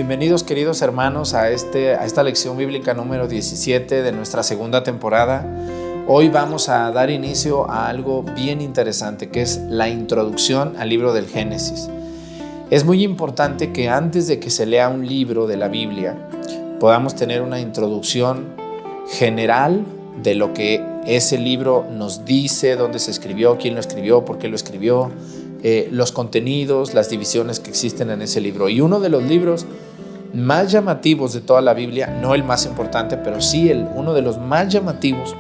Bienvenidos, queridos hermanos, a esta lección bíblica número 17 de nuestra segunda temporada. Hoy vamos a dar inicio a algo bien interesante, que es la introducción al libro del Génesis. Es muy importante que antes de que se lea un libro de la Biblia, podamos tener una introducción general de lo que ese libro nos dice, dónde se escribió, quién lo escribió, por qué lo escribió, los contenidos, las divisiones que existen en ese libro. Y uno de los libros más llamativos de toda la Biblia, no el más importante, pero sí uno de los más llamativos,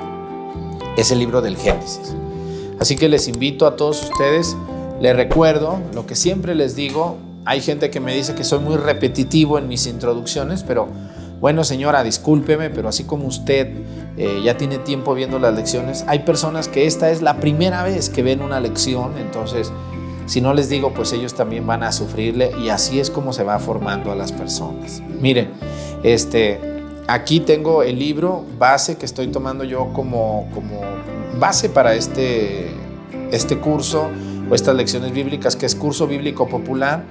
es el libro del Génesis. Así que les invito a todos ustedes, les recuerdo lo que siempre les digo. Hay gente que me dice que soy muy repetitivo en mis introducciones, pero bueno, señora, discúlpeme, pero así como usted ya tiene tiempo viendo las lecciones, hay personas que esta es la primera vez que ven una lección. Entonces, si no les digo, pues ellos también van a sufrirle, y así es como se va formando a las personas. Miren, aquí tengo el libro base que estoy tomando yo como base para este curso o estas lecciones bíblicas, que es Curso Bíblico Popular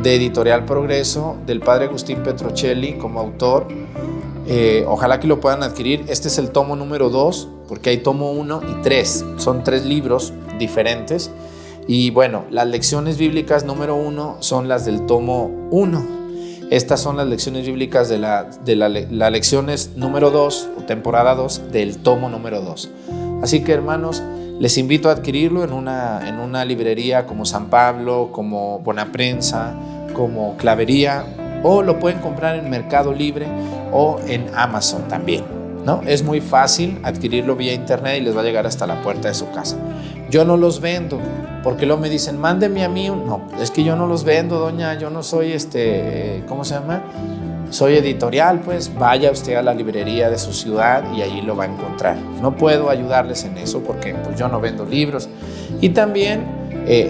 de Editorial Progreso, del padre Agustín Petrocelli como autor. Ojalá que lo puedan adquirir. Este es el tomo número 2, porque hay tomo 1 y 3. Son 3 libros diferentes. Y bueno, las lecciones bíblicas número 1 son las del tomo 1. Estas son las lecciones bíblicas de las lecciones número 2 o temporada 2 del tomo número 2. Así que, hermanos, les invito a adquirirlo en una librería como San Pablo, como Bonaprensa, como Clavería, o lo pueden comprar en Mercado Libre o en Amazon también, ¿no? Es muy fácil adquirirlo vía internet y les va a llegar hasta la puerta de su casa. Yo no los vendo, porque luego me dicen, mándeme a mí. No, es que yo no los vendo, doña, yo no soy ¿cómo se llama? Soy editorial. Pues vaya usted a la librería de su ciudad y allí lo va a encontrar. No puedo ayudarles en eso porque pues yo no vendo libros. Y también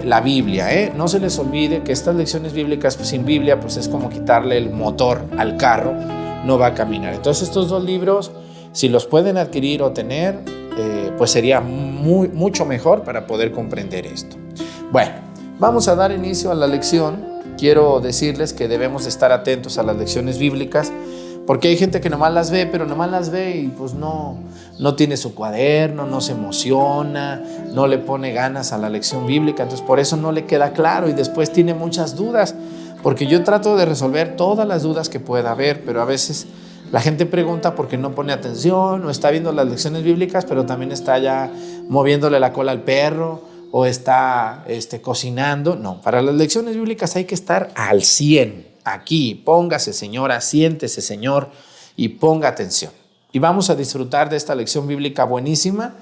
la Biblia, no se les olvide que estas lecciones bíblicas, pues, sin Biblia, pues es como quitarle el motor al carro, no va a caminar. Entonces estos 2 libros, si los pueden adquirir o tener, pues sería mucho mejor para poder comprender esto. Bueno, vamos a dar inicio a la lección. Quiero decirles que debemos estar atentos a las lecciones bíblicas, porque hay gente que nomás las ve, pero nomás las ve y pues no tiene su cuaderno, no se emociona, no le pone ganas a la lección bíblica. Entonces por eso no le queda claro y después tiene muchas dudas, porque yo trato de resolver todas las dudas que pueda haber, pero a veces la gente pregunta porque no pone atención o está viendo las lecciones bíblicas, pero también está ya moviéndole la cola al perro o está cocinando. No, para las lecciones bíblicas hay que estar al 100. Aquí, póngase, señora, siéntese, señor, y ponga atención. Y vamos a disfrutar de esta lección bíblica buenísima.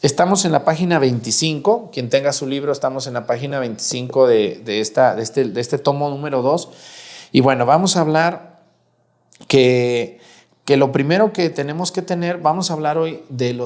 Estamos en la página 25. Quien tenga su libro, estamos en la página 25 de este tomo número 2. Y bueno, vamos a hablar que lo primero que tenemos que tener, vamos a hablar hoy del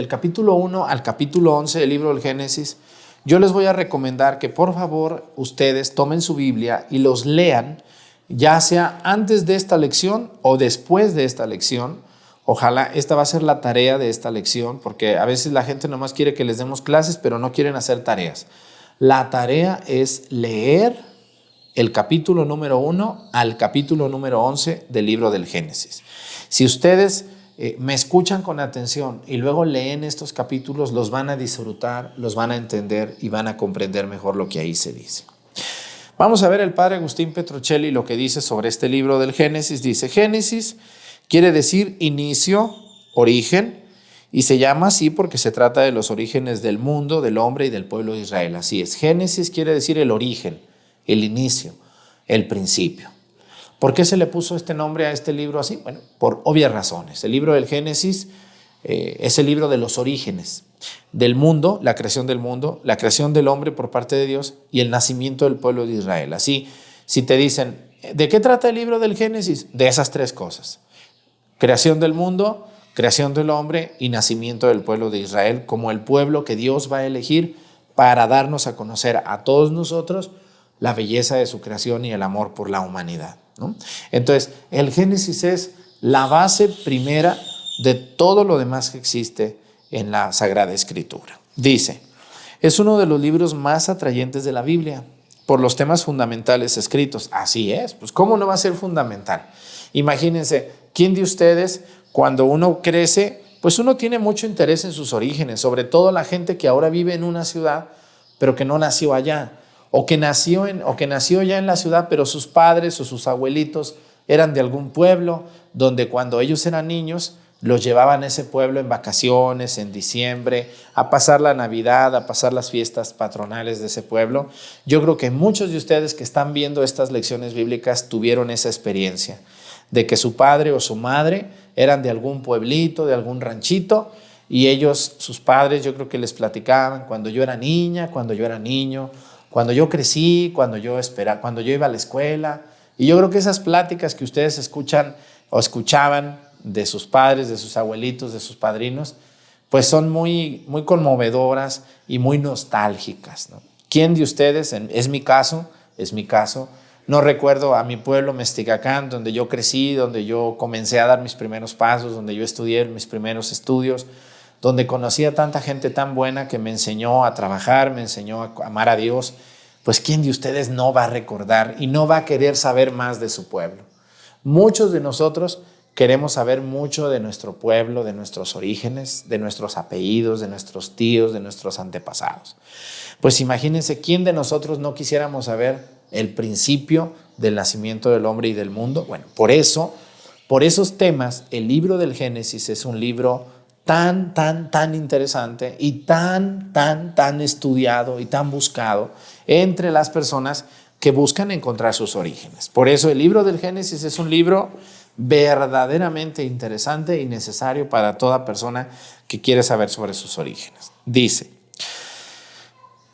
capítulo 1 al capítulo 11 del libro del Génesis. Yo les voy a recomendar que por favor ustedes tomen su Biblia y los lean, ya sea antes de esta lección o después de esta lección. Ojalá esta va a ser la tarea de esta lección, porque a veces la gente nomás quiere que les demos clases, pero no quieren hacer tareas. La tarea es leer el capítulo número 1 al capítulo número 11 del libro del Génesis. Si ustedes me escuchan con atención y luego leen estos capítulos, los van a disfrutar, los van a entender y van a comprender mejor lo que ahí se dice. Vamos a ver el padre Agustín Petrocelli lo que dice sobre este libro del Génesis. Dice: Génesis quiere decir inicio, origen, y se llama así porque se trata de los orígenes del mundo, del hombre y del pueblo de Israel. Así es, Génesis quiere decir el origen, el inicio, el principio. ¿Por qué se le puso este nombre a este libro así? Bueno, por obvias razones. El libro del Génesis es el libro de los orígenes del mundo, la creación del hombre por parte de Dios y el nacimiento del pueblo de Israel. Así, si te dicen, ¿de qué trata el libro del Génesis? De esas 3 cosas: creación del mundo, creación del hombre y nacimiento del pueblo de Israel, como el pueblo que Dios va a elegir para darnos a conocer a todos nosotros la belleza de su creación y el amor por la humanidad, ¿no? Entonces, el Génesis es la base primera de todo lo demás que existe en la Sagrada Escritura. Dice: es uno de los libros más atrayentes de la Biblia. por los temas fundamentales escritos. Así es, pues ¿cómo no va a ser fundamental? Imagínense, ¿quién de ustedes cuando uno crece, pues uno tiene mucho interés en sus orígenes, sobre todo la gente que ahora vive en una ciudad, pero que no nació allá, o que nació ya en la ciudad, pero sus padres o sus abuelitos eran de algún pueblo, donde cuando ellos eran niños, los llevaban a ese pueblo en vacaciones, en diciembre, a pasar la Navidad, a pasar las fiestas patronales de ese pueblo. Yo creo que muchos de ustedes que están viendo estas lecciones bíblicas tuvieron esa experiencia de que su padre o su madre eran de algún pueblito, de algún ranchito, y ellos, sus padres, yo creo que les platicaban cuando yo era niña, cuando yo era niño, cuando yo crecí, cuando yo iba a la escuela. Y yo creo que esas pláticas que ustedes escuchan o escuchaban de sus padres, de sus abuelitos, de sus padrinos, pues son muy, muy conmovedoras y muy nostálgicas, ¿no? ¿Quién de ustedes, es mi caso, no recuerdo a mi pueblo Mesticacán, donde yo crecí, donde yo comencé a dar mis primeros pasos, donde yo estudié mis primeros estudios, donde conocí a tanta gente tan buena que me enseñó a trabajar, me enseñó a amar a Dios? Pues ¿quién de ustedes no va a recordar y no va a querer saber más de su pueblo? Muchos de nosotros queremos saber mucho de nuestro pueblo, de nuestros orígenes, de nuestros apellidos, de nuestros tíos, de nuestros antepasados. Pues imagínense, ¿quién de nosotros no quisiéramos saber el principio del nacimiento del hombre y del mundo? Bueno, por esos temas, el libro del Génesis es un libro tan interesante y tan estudiado y tan buscado entre las personas que buscan encontrar sus orígenes. Por eso el libro del Génesis es un libro verdaderamente interesante y necesario para toda persona que quiere saber sobre sus orígenes. Dice,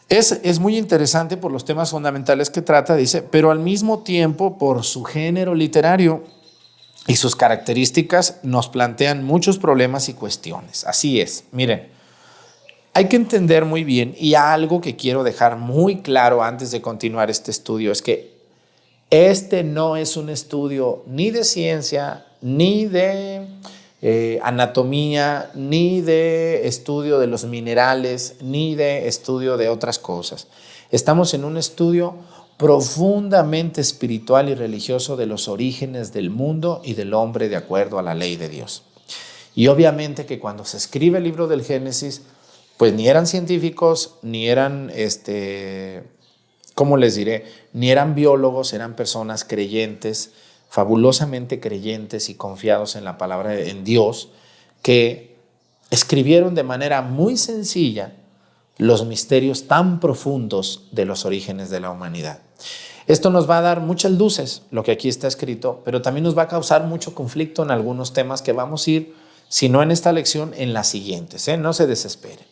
es muy interesante por los temas fundamentales que trata, dice, pero al mismo tiempo por su género literario y sus características nos plantean muchos problemas y cuestiones. Así es, miren, hay que entender muy bien, y algo que quiero dejar muy claro antes de continuar este estudio es que este no es un estudio ni de ciencia, ni de anatomía, ni de estudio de los minerales, ni de estudio de otras cosas. Estamos en un estudio profundamente espiritual y religioso de los orígenes del mundo y del hombre de acuerdo a la ley de Dios. Y obviamente que cuando se escribe el libro del Génesis, pues ni eran científicos, ni eran, ¿cómo les diré? Ni eran biólogos, eran personas creyentes, fabulosamente creyentes y confiados en la palabra, en Dios, que escribieron de manera muy sencilla los misterios tan profundos de los orígenes de la humanidad. Esto nos va a dar muchas luces, lo que aquí está escrito, pero también nos va a causar mucho conflicto en algunos temas que vamos a ir, si no en esta lección, en las siguientes, no se desesperen.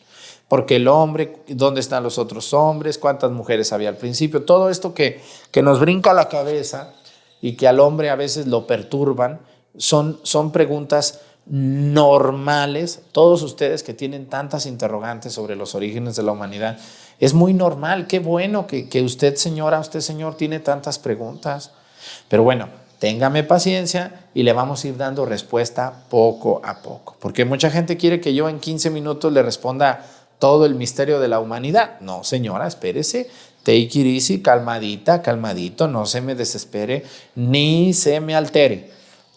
Porque el hombre, ¿dónde están los otros hombres? ¿Cuántas mujeres había al principio? Todo esto que nos brinca a la cabeza y que al hombre a veces lo perturban, son preguntas normales. Todos ustedes que tienen tantas interrogantes sobre los orígenes de la humanidad, es muy normal. Qué bueno que usted, señora, usted, señor, tiene tantas preguntas. Pero bueno, téngame paciencia y le vamos a ir dando respuesta poco a poco. Porque mucha gente quiere que yo en 15 minutos le responda todo el misterio de la humanidad. No, señora, espérese, take it easy, calmadita, calmadito, no se me desespere, ni se me altere.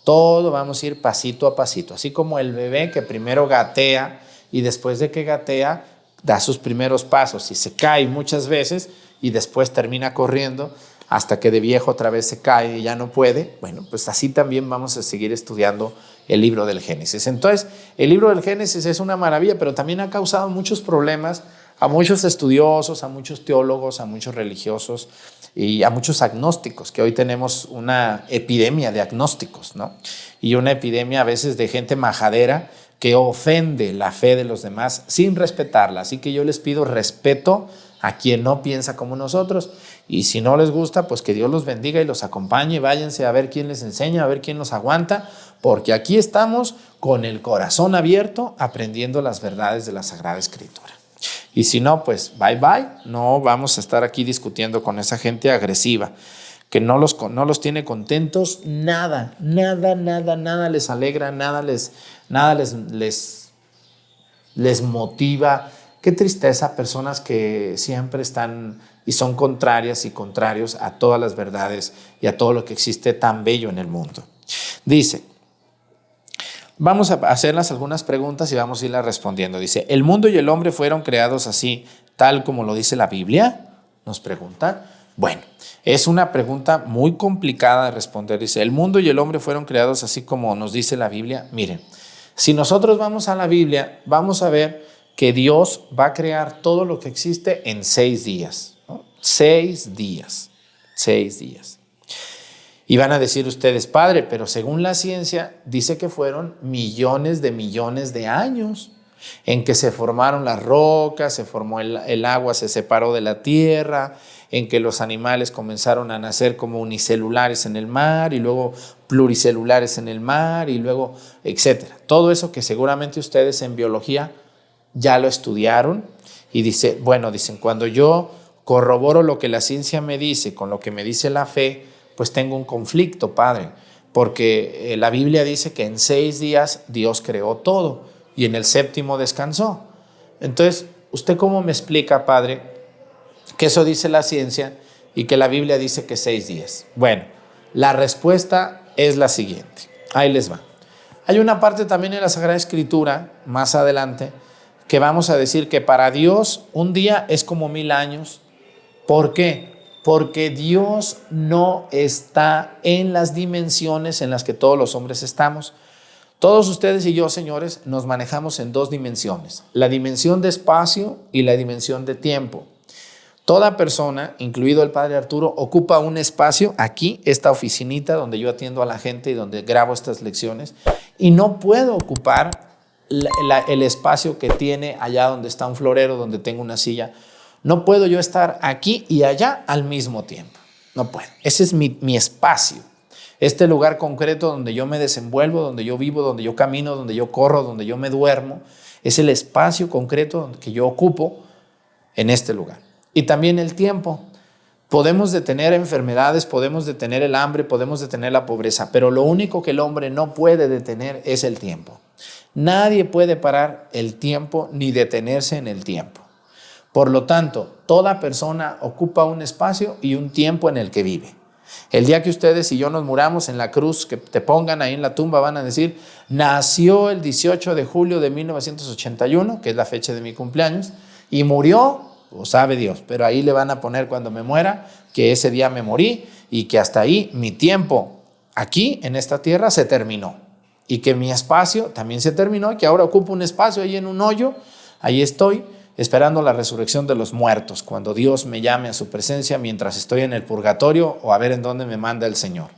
Todo vamos a ir pasito a pasito, así como el bebé que primero gatea y después de que gatea da sus primeros pasos y se cae muchas veces y después termina corriendo hasta que de viejo otra vez se cae y ya no puede. Bueno, pues así también vamos a seguir estudiando el libro del Génesis. Entonces, el libro del Génesis es una maravilla, pero también ha causado muchos problemas a muchos estudiosos, a muchos teólogos, a muchos religiosos y a muchos agnósticos, que hoy tenemos una epidemia de agnósticos, ¿no? Y una epidemia a veces de gente majadera que ofende la fe de los demás sin respetarla. Así que yo les pido respeto a quien no piensa como nosotros, y si no les gusta, pues que Dios los bendiga y los acompañe. Váyanse a ver quién les enseña, a ver quién los aguanta, porque aquí estamos con el corazón abierto aprendiendo las verdades de la Sagrada Escritura. Y si no, pues bye bye, no vamos a estar aquí discutiendo con esa gente agresiva que no los tiene contentos, nada les alegra, nada les motiva. Qué tristeza, personas que siempre están y son contrarias y contrarios a todas las verdades y a todo lo que existe tan bello en el mundo. Dice, vamos a hacerlas algunas preguntas y vamos a irlas respondiendo. Dice, ¿el mundo y el hombre fueron creados así, tal como lo dice la Biblia? Nos preguntan. Bueno, es una pregunta muy complicada de responder. Dice, ¿el mundo y el hombre fueron creados así como nos dice la Biblia? Miren, si nosotros vamos a la Biblia, vamos a ver que Dios va a crear todo lo que existe en 6 días, ¿no? 6 días, 6 días. Y van a decir ustedes, padre, pero según la ciencia dice que fueron millones de años en que se formaron las rocas, se formó el agua, se separó de la tierra, en que los animales comenzaron a nacer como unicelulares en el mar y luego pluricelulares en el mar y luego etcétera. Todo eso que seguramente ustedes en biología ya lo estudiaron y dicen, cuando yo corroboro lo que la ciencia me dice con lo que me dice la fe, pues tengo un conflicto, padre, porque la Biblia dice que en 6 días Dios creó todo y en el 7º descansó. Entonces, ¿usted cómo me explica, padre, que eso dice la ciencia y que la Biblia dice que 6 días? Bueno, la respuesta es la siguiente. Ahí les va. Hay una parte también en la Sagrada Escritura, más adelante, que vamos a decir que para Dios un día es como 1000 años. ¿Por qué? Porque Dios no está en las dimensiones en las que todos los hombres estamos. Todos ustedes y yo, señores, nos manejamos en 2 dimensiones, la dimensión de espacio y la dimensión de tiempo. Toda persona, incluido el padre Arturo, ocupa un espacio aquí, esta oficinita donde yo atiendo a la gente y donde grabo estas lecciones, y no puedo ocupar el espacio que tiene allá donde está un florero, donde tengo una silla. No puedo yo estar aquí y allá al mismo tiempo. No puedo. Ese es mi espacio. Este lugar concreto donde yo me desenvuelvo, donde yo vivo, donde yo camino, donde yo corro, donde yo me duermo, es el espacio concreto que yo ocupo en este lugar. Y también el tiempo. Podemos detener enfermedades, podemos detener el hambre, podemos detener la pobreza, pero lo único que el hombre no puede detener es el tiempo. Nadie puede parar el tiempo ni detenerse en el tiempo. Por lo tanto, toda persona ocupa un espacio y un tiempo en el que vive. El día que ustedes y yo nos muramos, en la cruz que te pongan ahí en la tumba van a decir, nació el 18 de julio de 1981, que es la fecha de mi cumpleaños, y murió, o sabe Dios, pero ahí le van a poner cuando me muera, que ese día me morí y que hasta ahí mi tiempo aquí en esta tierra se terminó. Y que mi espacio también se terminó y que ahora ocupo un espacio ahí en un hoyo, ahí estoy, esperando la resurrección de los muertos, cuando Dios me llame a su presencia mientras estoy en el purgatorio o a ver en dónde me manda el Señor.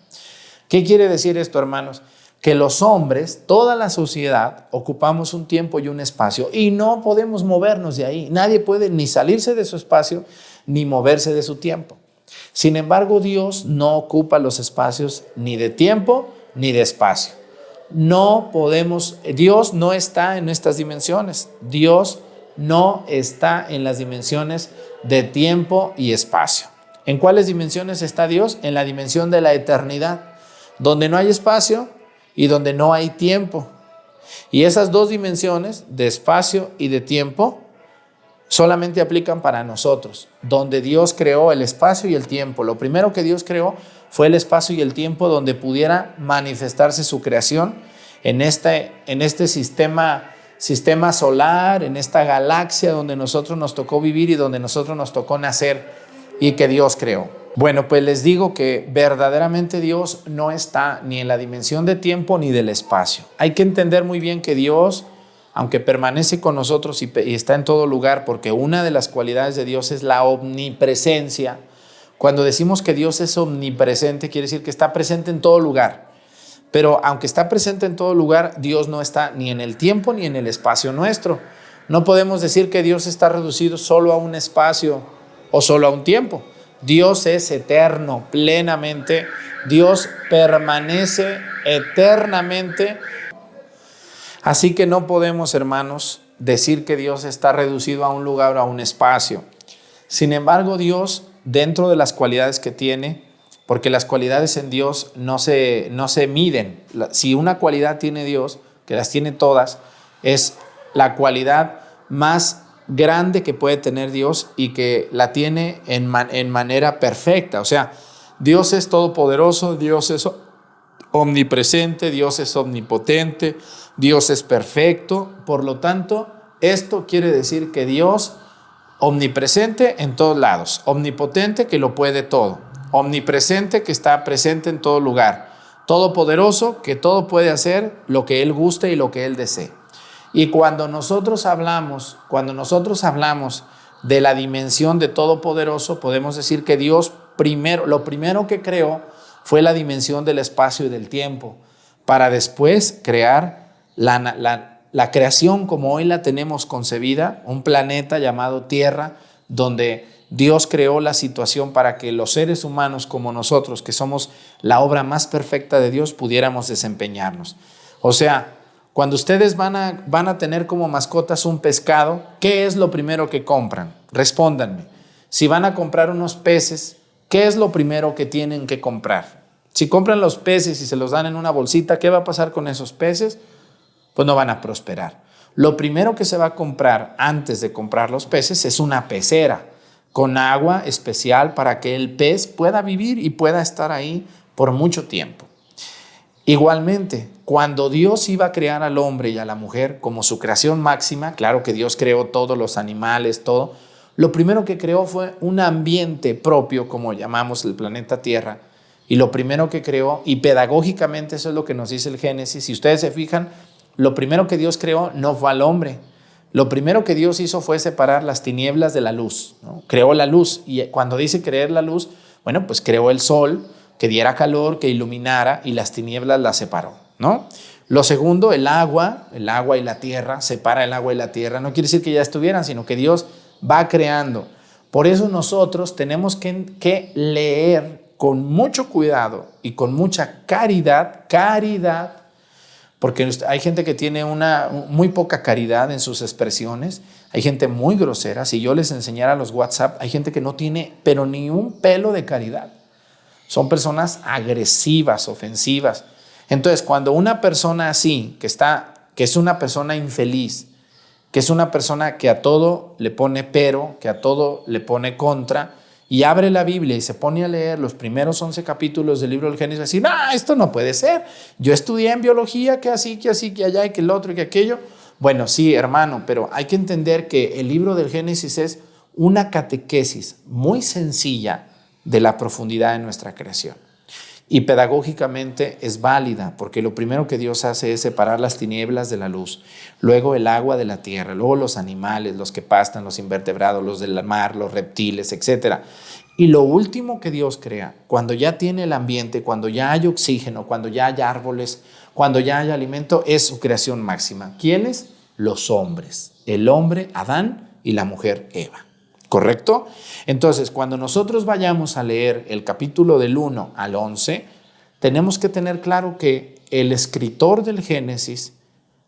¿Qué quiere decir esto, hermanos? Que los hombres, toda la sociedad, ocupamos un tiempo y un espacio y no podemos movernos de ahí. Nadie puede ni salirse de su espacio ni moverse de su tiempo. Sin embargo, Dios no ocupa los espacios ni de tiempo ni de espacio. No podemos, Dios no está en estas dimensiones. Dios no está en las dimensiones de tiempo y espacio. ¿En cuáles dimensiones está Dios? En la dimensión de la eternidad, donde no hay espacio y donde no hay tiempo. Y esas 2 dimensiones, de espacio y de tiempo, solamente aplican para nosotros, donde Dios creó el espacio y el tiempo. Lo primero que Dios creó fue el espacio y el tiempo donde pudiera manifestarse su creación en este sistema solar, en esta galaxia donde nosotros nos tocó vivir y donde nosotros nos tocó nacer y que Dios creó. Bueno, pues les digo que verdaderamente Dios no está ni en la dimensión de tiempo ni del espacio. Hay que entender muy bien que Dios, aunque permanece con nosotros y está en todo lugar, porque una de las cualidades de Dios es la omnipresencia. Cuando decimos que Dios es omnipresente, quiere decir que está presente en todo lugar. Pero aunque está presente en todo lugar, Dios no está ni en el tiempo ni en el espacio nuestro. No podemos decir que Dios está reducido solo a un espacio o solo a un tiempo. Dios es eterno, plenamente. Dios permanece eternamente. Así que no podemos, hermanos, decir que Dios está reducido a un lugar o a un espacio. Sin embargo, Dios, dentro de las cualidades que tiene, porque las cualidades en Dios no se miden. Si una cualidad tiene Dios, que las tiene todas, es la cualidad más grande que puede tener Dios y que la tiene en manera perfecta. O sea, Dios es todopoderoso, Dios es omnipresente, Dios es omnipotente, Dios es perfecto. Por lo tanto, esto quiere decir que Dios, omnipresente en todos lados, omnipotente que lo puede todo, omnipresente que está presente en todo lugar, todopoderoso que todo puede hacer lo que Él guste y lo que Él desee. Y cuando nosotros hablamos de la dimensión de todopoderoso, podemos decir que Dios lo primero que creó fue la dimensión del espacio y del tiempo, para después crear la creación como hoy la tenemos concebida, un planeta llamado Tierra, donde Dios creó la situación para que los seres humanos como nosotros, que somos la obra más perfecta de Dios, pudiéramos desempeñarnos. O sea, cuando ustedes van a tener como mascotas un pescado, ¿qué es lo primero que compran? Respóndanme. Si van a comprar unos peces, ¿qué es lo primero que tienen que comprar? Si compran los peces y se los dan en una bolsita, ¿qué va a pasar con esos peces? Pues no van a prosperar. Lo primero que se va a comprar antes de comprar los peces es una pecera con agua especial para que el pez pueda vivir y pueda estar ahí por mucho tiempo. Igualmente, cuando Dios iba a crear al hombre y a la mujer como su creación máxima, claro que Dios creó todos los animales, todo, lo primero que creó fue un ambiente propio, como llamamos el planeta Tierra, y lo primero que creó, y pedagógicamente eso es lo que nos dice el Génesis, si ustedes se fijan, lo primero que Dios creó no fue al hombre, lo primero que Dios hizo fue separar las tinieblas de la luz, ¿no? Creó la luz, y cuando dice crear la luz, bueno, pues creó el sol, que diera calor, que iluminara, y las tinieblas las separó, ¿no? Lo segundo, el agua y la tierra, separa el agua y la tierra. No quiere decir que ya estuvieran, sino que Dios va creando. Por eso nosotros tenemos que leer con mucho cuidado y con mucha caridad, porque hay gente que tiene muy poca caridad en sus expresiones, hay gente muy grosera. Si yo les enseñara los WhatsApp, hay gente que no tiene pero ni un pelo de caridad. Son personas agresivas, ofensivas. Entonces, cuando una persona así, que es una persona infeliz, que es una persona que a todo le pone pero, que a todo le pone contra, y abre la Biblia y se pone a leer los primeros 11 capítulos del libro del Génesis, va a decir, esto no puede ser. Yo estudié en biología, que así, que allá, y que el otro, y que aquello. Bueno, sí, hermano, pero hay que entender que el libro del Génesis es una catequesis muy sencilla de la profundidad de nuestra creación. Y pedagógicamente es válida, porque lo primero que Dios hace es separar las tinieblas de la luz, luego el agua de la tierra, luego los animales, los que pastan, los invertebrados, los del mar, los reptiles, etc. Y lo último que Dios crea, cuando ya tiene el ambiente, cuando ya hay oxígeno, cuando ya hay árboles, cuando ya hay alimento, es su creación máxima. ¿Quiénes? Los hombres. El hombre, Adán, y la mujer, Eva. ¿Correcto? Entonces, cuando nosotros vayamos a leer el capítulo del 1 al 11, tenemos que tener claro que el escritor del Génesis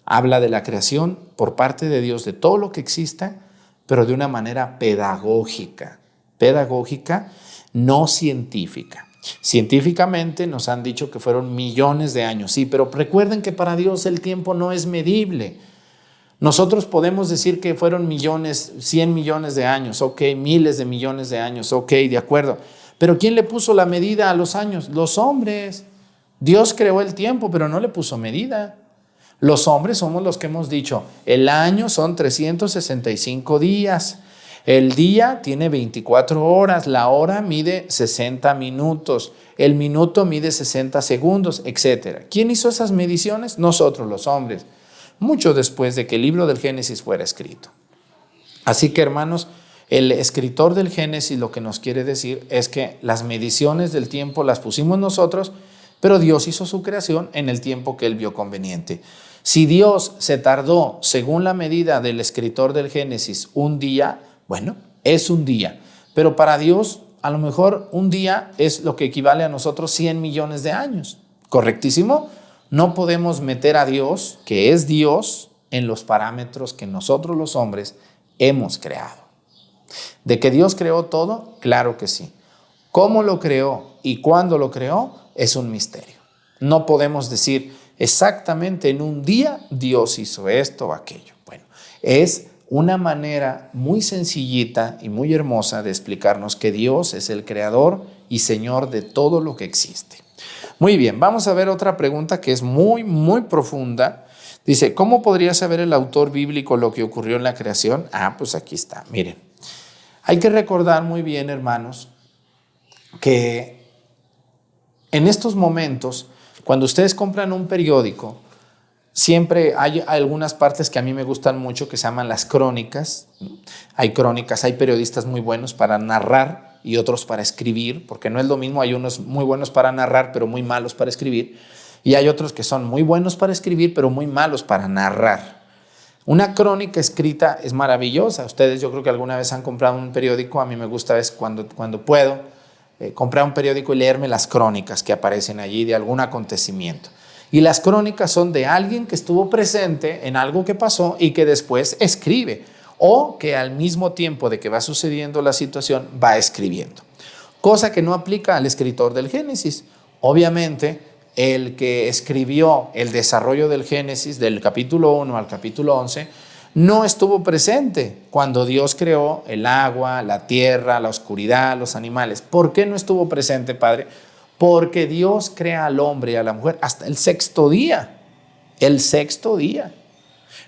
habla de la creación por parte de Dios, de todo lo que exista, pero de una manera pedagógica, no científica. Científicamente nos han dicho que fueron millones de años, sí, pero recuerden que para Dios el tiempo no es medible. Nosotros podemos decir que fueron millones, 100 millones de años, ok, miles de millones de años, ok, de acuerdo. Pero ¿quién le puso la medida a los años? Los hombres. Dios creó el tiempo, pero no le puso medida. Los hombres somos los que hemos dicho, el año son 365 días, el día tiene 24 horas, la hora mide 60 minutos, el minuto mide 60 segundos, etc. ¿Quién hizo esas mediciones? Nosotros, los hombres. Mucho después de que el libro del Génesis fuera escrito. Así que, hermanos, el escritor del Génesis lo que nos quiere decir es que las mediciones del tiempo las pusimos nosotros, pero Dios hizo su creación en el tiempo que Él vio conveniente. Si Dios se tardó, según la medida del escritor del Génesis, un día, bueno, es un día. Pero para Dios, a lo mejor un día es lo que equivale a nosotros 100 millones de años. ¿Correctísimo? No podemos meter a Dios, que es Dios, en los parámetros que nosotros los hombres hemos creado. ¿De que Dios creó todo? Claro que sí. ¿Cómo lo creó y cuándo lo creó? Es un misterio. No podemos decir exactamente en un día Dios hizo esto o aquello. Bueno, es una manera muy sencillita y muy hermosa de explicarnos que Dios es el creador y Señor de todo lo que existe. Muy bien, vamos a ver otra pregunta que es muy, muy profunda. Dice, ¿cómo podría saber el autor bíblico lo que ocurrió en la creación? Pues aquí está, miren. Hay que recordar muy bien, hermanos, que en estos momentos, cuando ustedes compran un periódico, siempre hay algunas partes que a mí me gustan mucho que se llaman las crónicas. Hay crónicas, hay periodistas muy buenos para narrar y otros para escribir, porque no es lo mismo, hay unos muy buenos para narrar, pero muy malos para escribir, y hay otros que son muy buenos para escribir, pero muy malos para narrar. Una crónica escrita es maravillosa. Ustedes yo creo que alguna vez han comprado un periódico. A mí me gusta cuando puedo comprar un periódico y leerme las crónicas que aparecen allí de algún acontecimiento. Y las crónicas son de alguien que estuvo presente en algo que pasó y que después escribe, o que al mismo tiempo de que va sucediendo la situación va escribiendo. Cosa que no aplica al escritor del Génesis. Obviamente, el que escribió el desarrollo del Génesis del capítulo 1 al capítulo 11 no estuvo presente cuando Dios creó el agua, la tierra, la oscuridad, los animales. ¿Por qué no estuvo presente, Padre? Porque Dios crea al hombre y a la mujer hasta el sexto día. El sexto día.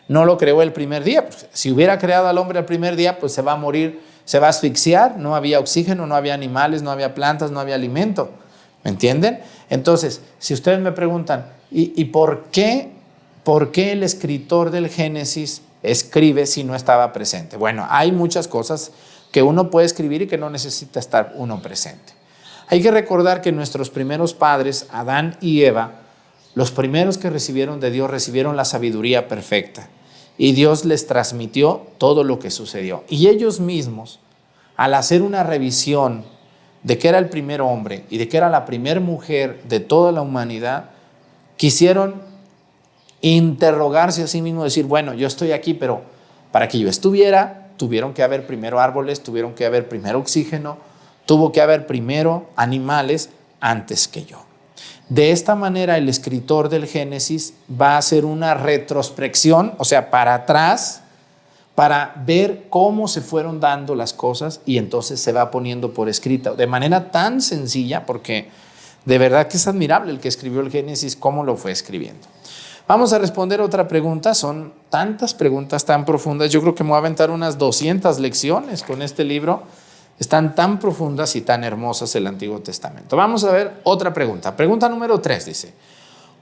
No lo creó el primer día. Si hubiera creado al hombre el primer día, pues se va a morir, se va a asfixiar. No había oxígeno, no había animales, no había plantas, no había alimento. ¿Me entienden? Entonces, si ustedes me preguntan, ¿y por qué el escritor del Génesis escribe si no estaba presente? Bueno, hay muchas cosas que uno puede escribir y que no necesita estar uno presente. Hay que recordar que nuestros primeros padres, Adán y Eva, los primeros que recibieron de Dios, recibieron la sabiduría perfecta. Y Dios les transmitió todo lo que sucedió. Y ellos mismos, al hacer una revisión de que era el primer hombre y de que era la primera mujer de toda la humanidad, quisieron interrogarse a sí mismos, decir, bueno, yo estoy aquí, pero para que yo estuviera, tuvieron que haber primero árboles, tuvieron que haber primero oxígeno, tuvo que haber primero animales antes que yo. De esta manera, el escritor del Génesis va a hacer una retrospección, o sea, para atrás, para ver cómo se fueron dando las cosas, y entonces se va poniendo por escrito de manera tan sencilla, porque de verdad que es admirable el que escribió el Génesis, cómo lo fue escribiendo. Vamos a responder otra pregunta. Son tantas preguntas tan profundas. Yo creo que me voy a aventar unas 200 lecciones con este libro. Están tan profundas y tan hermosas el Antiguo Testamento. Vamos a ver otra pregunta. Pregunta número 3 dice,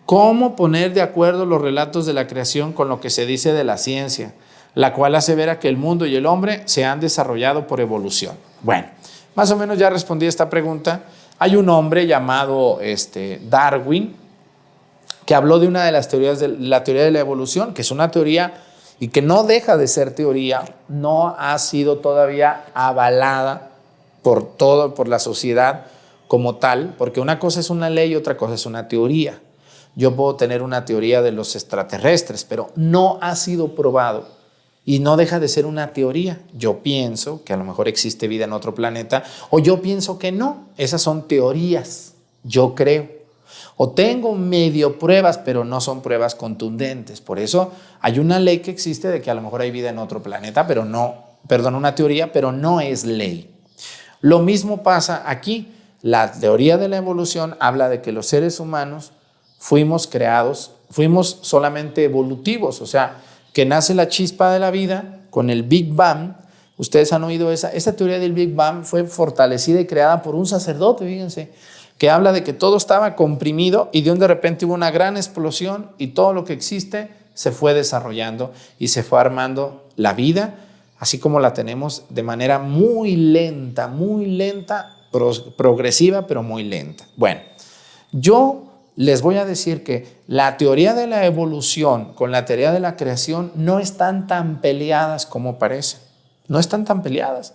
¿cómo poner de acuerdo los relatos de la creación con lo que se dice de la ciencia, la cual asevera que el mundo y el hombre se han desarrollado por evolución? Bueno, más o menos ya respondí a esta pregunta. Hay un hombre llamado Darwin, que habló de una de las teorías de la teoría de la evolución, que es una teoría y que no deja de ser teoría, no ha sido todavía avalada por la sociedad como tal, porque una cosa es una ley y otra cosa es una teoría. Yo puedo tener una teoría de los extraterrestres, pero no ha sido probado y no deja de ser una teoría. Yo pienso que a lo mejor existe vida en otro planeta, o yo pienso que no. Esas son teorías, yo creo. O tengo medio pruebas, pero no son pruebas contundentes. Por eso hay una ley que existe de que a lo mejor hay vida en otro planeta, pero no, una teoría, pero no es ley. Lo mismo pasa aquí. La teoría de la evolución habla de que los seres humanos fuimos creados, fuimos solamente evolutivos, o sea, que nace la chispa de la vida con el Big Bang. Ustedes han oído esa teoría del Big Bang, fue fortalecida y creada por un sacerdote, fíjense, que habla de que todo estaba comprimido y de repente hubo una gran explosión y todo lo que existe se fue desarrollando y se fue armando la vida, así como la tenemos, de manera muy lenta, progresiva, pero muy lenta. Bueno, yo les voy a decir que la teoría de la evolución con la teoría de la creación no están tan peleadas como parecen. No están tan peleadas.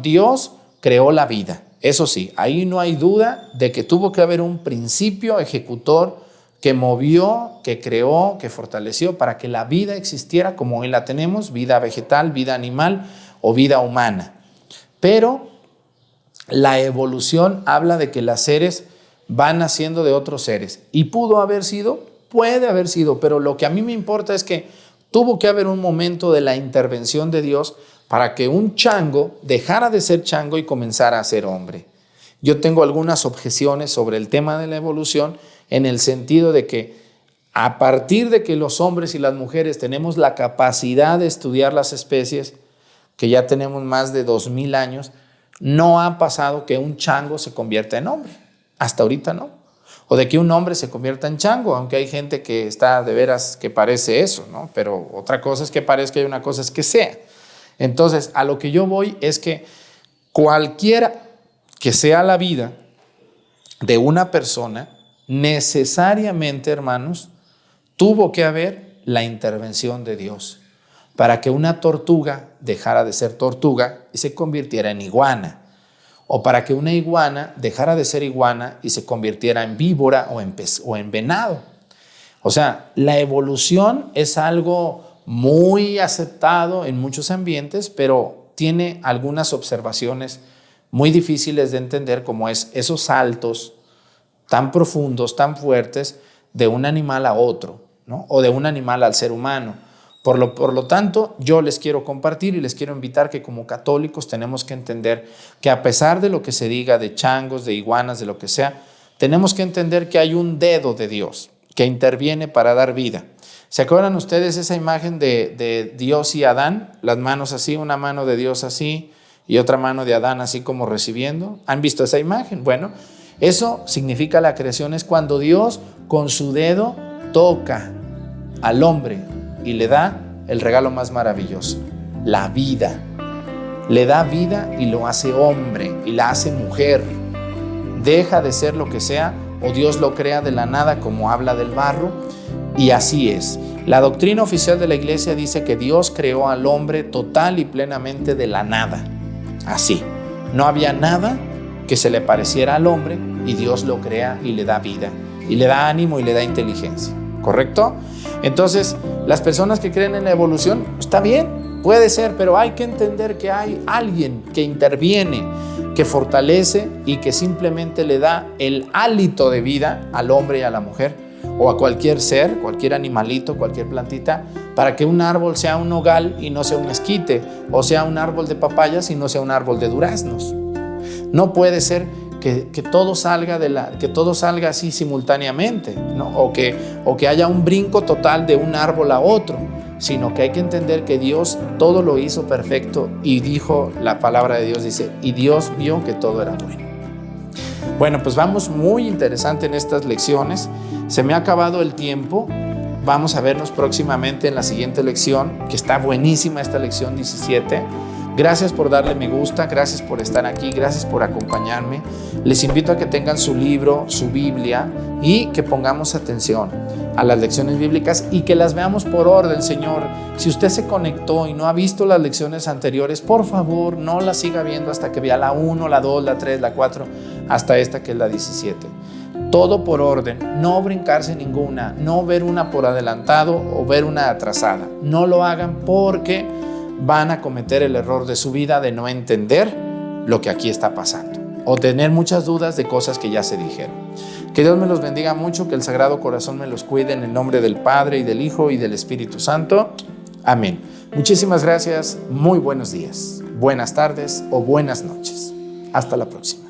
Dios creó la vida. Eso sí, ahí no hay duda de que tuvo que haber un principio ejecutor que movió, que creó, que fortaleció para que la vida existiera como hoy la tenemos, vida vegetal, vida animal o vida humana. Pero la evolución habla de que los seres van naciendo de otros seres. ¿Y pudo haber sido? Puede haber sido, pero lo que a mí me importa es que Tuvo que haber un momento de la intervención de Dios para que un chango dejara de ser chango y comenzara a ser hombre. Yo tengo algunas objeciones sobre el tema de la evolución en el sentido de que a partir de que los hombres y las mujeres tenemos la capacidad de estudiar las especies, que ya tenemos más de 2000 años, no ha pasado que un chango se convierta en hombre. Hasta ahorita no. O de que un hombre se convierta en chango, aunque hay gente que está de veras que parece eso, ¿no? Pero otra cosa es que parezca y una cosa es que sea. Entonces, a lo que yo voy es que cualquiera que sea la vida de una persona, necesariamente, hermanos, tuvo que haber la intervención de Dios para que una tortuga dejara de ser tortuga y se convirtiera en iguana, o para que una iguana dejara de ser iguana y se convirtiera en víbora o en venado. O sea, la evolución es algo muy aceptado en muchos ambientes, pero tiene algunas observaciones muy difíciles de entender, como es esos saltos tan profundos, tan fuertes, de un animal a otro, ¿no? O de un animal al ser humano. Por lo tanto, yo les quiero compartir y les quiero invitar que como católicos tenemos que entender que a pesar de lo que se diga de changos, de iguanas, de lo que sea, tenemos que entender que hay un dedo de Dios que interviene para dar vida. ¿Se acuerdan ustedes esa imagen de Dios y Adán? Las manos así, una mano de Dios así y otra mano de Adán así como recibiendo. ¿Han visto esa imagen? Bueno, eso significa la creación, es cuando Dios con su dedo toca al hombre y le da el regalo más maravilloso, la vida. Le da vida y lo hace hombre y la hace mujer. Deja de ser lo que sea o Dios lo crea de la nada, como habla del barro, y así es. La doctrina oficial de la iglesia dice que Dios creó al hombre total y plenamente de la nada. Así. No había nada que se le pareciera al hombre y Dios lo crea y le da vida, y le da ánimo y le da inteligencia. ¿Correcto? Entonces, las personas que creen en la evolución, está bien, puede ser, pero hay que entender que hay alguien que interviene, que fortalece y que simplemente le da el hálito de vida al hombre y a la mujer, o a cualquier ser, cualquier animalito, cualquier plantita, para que un árbol sea un nogal y no sea un esquite, o sea un árbol de papayas y no sea un árbol de duraznos. No puede ser que todo salga así simultáneamente, ¿no? o que haya un brinco total de un árbol a otro, sino que hay que entender que Dios todo lo hizo perfecto y dijo, la palabra de Dios dice, y Dios vio que todo era bueno. Bueno, pues vamos muy interesante en estas lecciones. Se me ha acabado el tiempo. Vamos a vernos próximamente en la siguiente lección, que está buenísima esta lección 17. Gracias por darle me gusta, gracias por estar aquí, gracias por acompañarme. Les invito a que tengan su libro, su Biblia, y que pongamos atención a las lecciones bíblicas y que las veamos por orden, Señor. Si usted se conectó y no ha visto las lecciones anteriores, por favor, no las siga viendo hasta que vea la 1, la 2, la 3, la 4, hasta esta que es la 17. Todo por orden, no brincarse ninguna, no ver una por adelantado o ver una atrasada. No lo hagan porque van a cometer el error de su vida de no entender lo que aquí está pasando o tener muchas dudas de cosas que ya se dijeron. Que Dios me los bendiga mucho, que el Sagrado Corazón me los cuide en el nombre del Padre y del Hijo y del Espíritu Santo. Amén. Muchísimas gracias, muy buenos días, buenas tardes o buenas noches. Hasta la próxima.